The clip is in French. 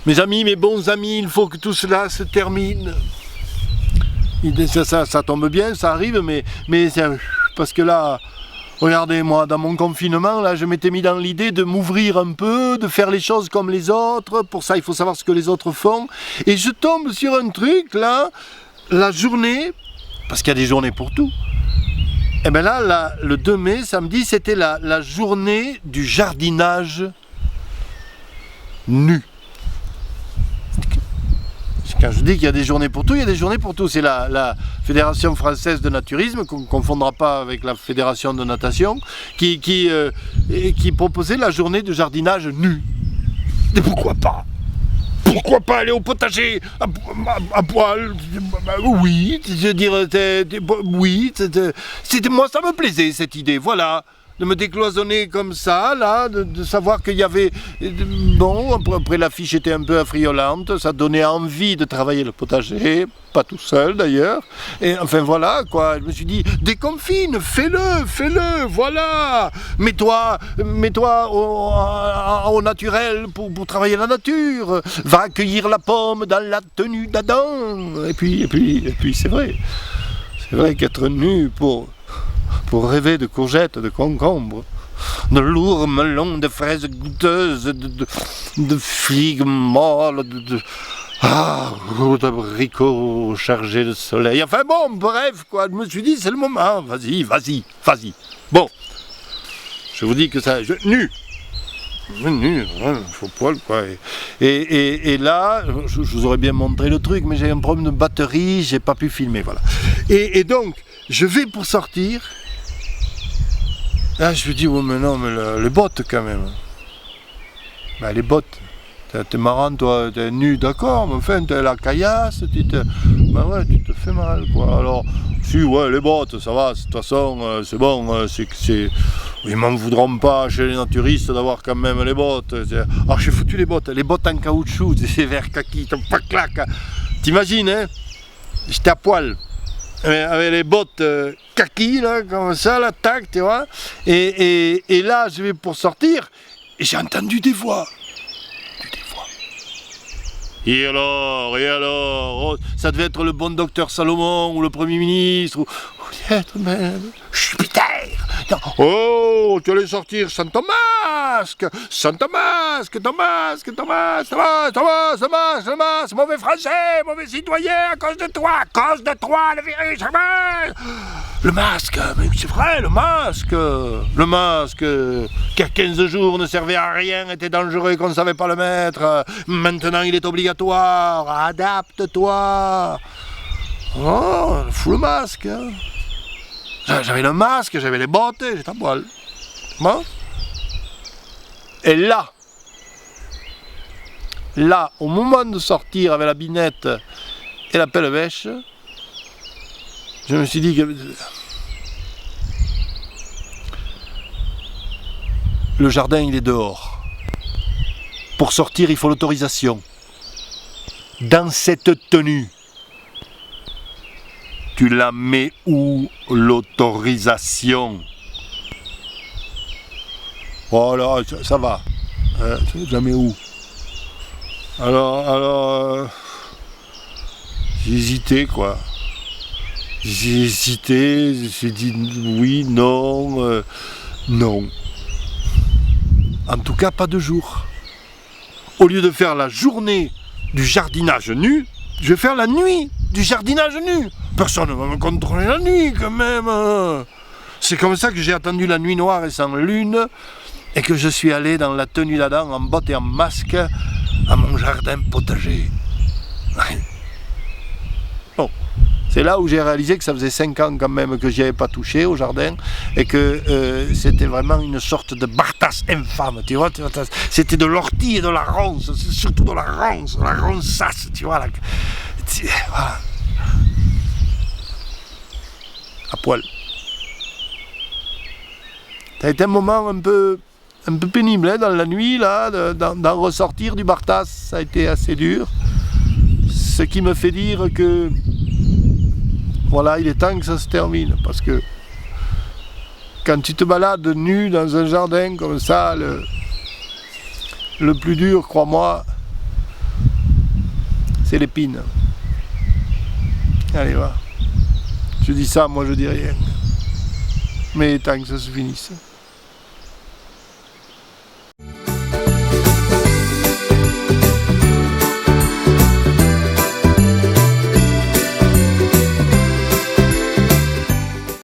Mes amis, mes bons amis, il faut que tout cela se termine. Ça tombe bien, ça arrive, mais parce que là, regardez, moi, dans mon confinement, là, je m'étais mis dans l'idée de m'ouvrir un peu, de faire les choses comme les autres. Pour ça, il faut savoir ce que les autres font. Et je tombe sur un truc, là, la journée, parce qu'il y a des journées pour tout. Et bien là, le 2 mai, samedi, c'était la journée du jardinage nu. Quand je dis qu'il y a des journées pour tout, il y a des journées pour tout. C'est la Fédération française de naturisme, qu'on ne confondra pas avec la Fédération de natation, qui proposait la journée de jardinage nu. Et pourquoi pas? Pourquoi pas aller au potager à poil? Oui, je veux dire, oui, moi ça me plaisait cette idée, voilà. De me décloisonner comme ça, là, de savoir qu'il y avait... Bon, après l'affiche était un peu affriolante, ça donnait envie de travailler le potager, pas tout seul d'ailleurs. Et enfin voilà, quoi, je me suis dit, déconfine, fais-le, voilà. Mets-toi au naturel pour travailler la nature. Va cueillir la pomme dans la tenue d'Adam. Et puis c'est vrai qu'être nu pour rêver de courgettes, de concombres, de lourds melons, de fraises goûteuses, de figues molles, d'abricots chargés de soleil. Enfin bon, bref, quoi, je me suis dit, c'est le moment, vas-y. Bon, je vous dis que ça, nu, faux poil, quoi. Et là, je vous aurais bien montré le truc, mais j'ai un problème de batterie, j'ai pas pu filmer, voilà. Et donc, je vais pour sortir. Là, je me dis, oh, mais non, mais les bottes quand même. Ben, les bottes. T'es marrant, toi, t'es nu, d'accord, mais enfin, t'as la caillasse, ben ouais, tu te fais mal, quoi. Alors, si, ouais, les bottes, ça va, de toute façon, c'est bon, ils m'en voudront pas chez les naturistes d'avoir quand même les bottes. Alors, j'ai foutu les bottes en caoutchouc, ces verts kaki, pas claque. T'imagines, hein? J'étais à poil. Avec les bottes kaki, là, comme ça, là, tac, tu vois. Et là, je vais pour sortir, et j'ai entendu des voix. Et alors, oh, ça devait être le bon docteur Salomon, ou le Premier ministre, ou peut-être même Jupiter. Oh, tu allais sortir sans ton masque, Thomas, mauvais français, mauvais citoyen, à cause de toi, le virus, le masque, mais c'est vrai, le masque, qui a 15 jours ne servait à rien, était dangereux et qu'on ne savait pas le mettre, maintenant il est obligatoire, adapte-toi. Oh, fous le masque, hein. J'avais le masque, j'avais les bottes, j'étais à poil. Bon. Et là, au moment de sortir avec la binette et la pelle-bêche, je me suis dit que le jardin, il est dehors. Pour sortir, il faut l'autorisation. Dans cette tenue, tu la mets où, l'autorisation? Voilà, ça va. Tu la mets où? Alors, j'ai hésité, quoi. J'ai dit oui, non, non. En tout cas, pas de jour. Au lieu de faire la journée du jardinage nu, je vais faire la nuit du jardinage nu. Personne ne va me contrôler la nuit, quand même. C'est comme ça que j'ai attendu la nuit noire et sans lune, et que je suis allé dans la tenue d'Adam, en bottes et en masque, à mon jardin potager. Bon, c'est là où j'ai réalisé que ça faisait 5 ans quand même que j'y avais pas touché au jardin, et que c'était vraiment une sorte de bartasse infâme, tu vois. C'était de l'ortie et de la ronce, surtout de la ronçasse, tu vois. Voilà. À poil. Ça a été un moment un peu pénible, hein, dans la nuit, là, d'en ressortir du Bartas. Ça a été assez dur. Ce qui me fait dire que, voilà, il est temps que ça se termine. Parce que quand tu te balades nu dans un jardin comme ça, le plus dur, crois-moi, c'est l'épine. Allez, va. Je dis ça, moi je dis rien. Mais tant que ça se finisse.